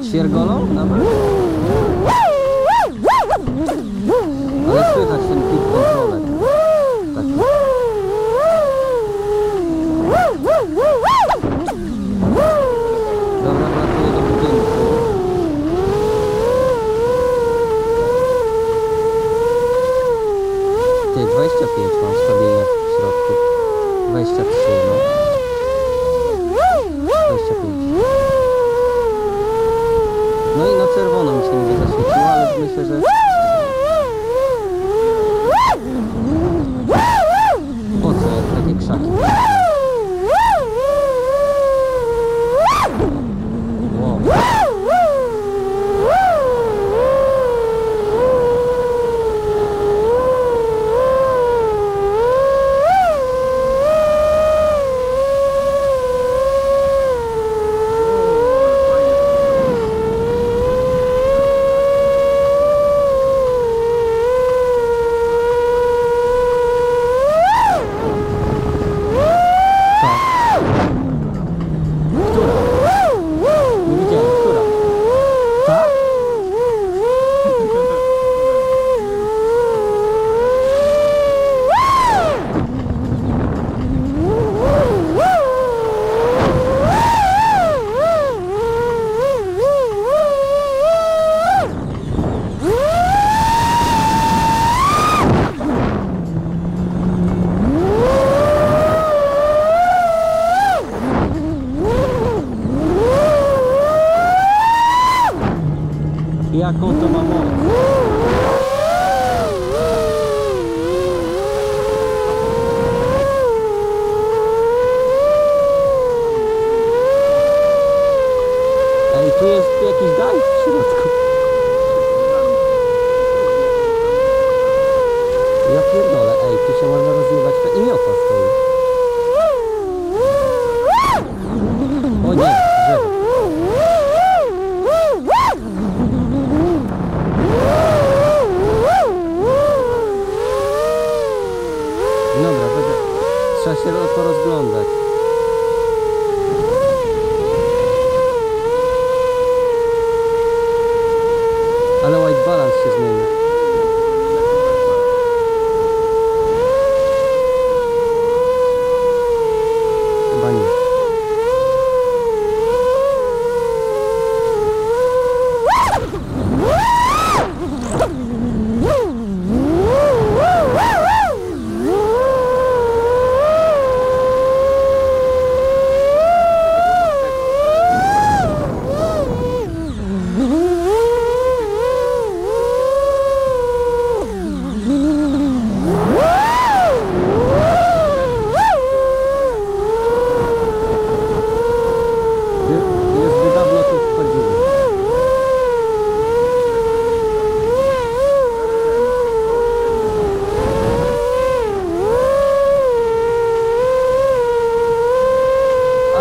Świergolą nawet? Ale słychać ten pik kontroler. Taki. Dobra, wracamy do budynku. Ty, 25 mam stabilnie w środku. 23, no. 25. No i na czerwono mi się nie zaświeciło, ale myślę, że... Po co? Takie krzaki. Wow. Jaką to ma moc? Ej, tu jest jakiś daj w środku. Ja pierdolę, ej, tu się można rozjebać, to i miota stoi. O nie, drzewo. Dobra, trzeba się porozglądać. Ale white balance się zmienił. Chyba nie.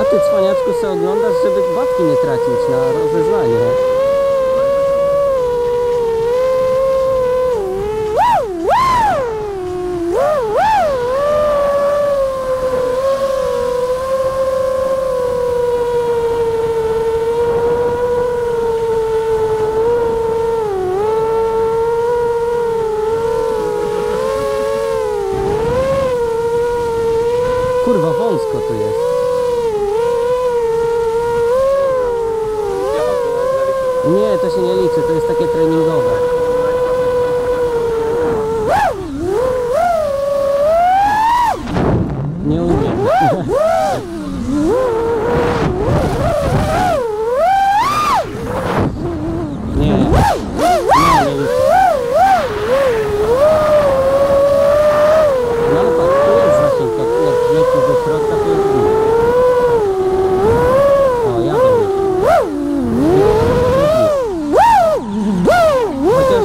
A ty, cwaniaczku, se oglądasz, żeby babki nie tracić na rozeznanie. Kurwa, wąsko tu jest. Nie, to się nie liczy, to jest takie treningowe. Nie umiem. Nie, nie liczy. No ale patrz, tu jest zasięg, jak lecisz do środka, to jest inny. O, jadę. Chociaż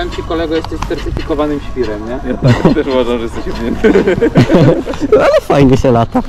Powiem ci, kolego, jesteś certyfikowanym świrem, nie? Ja tak też uważam, że jesteś wzięty. Ale fajnie się lata.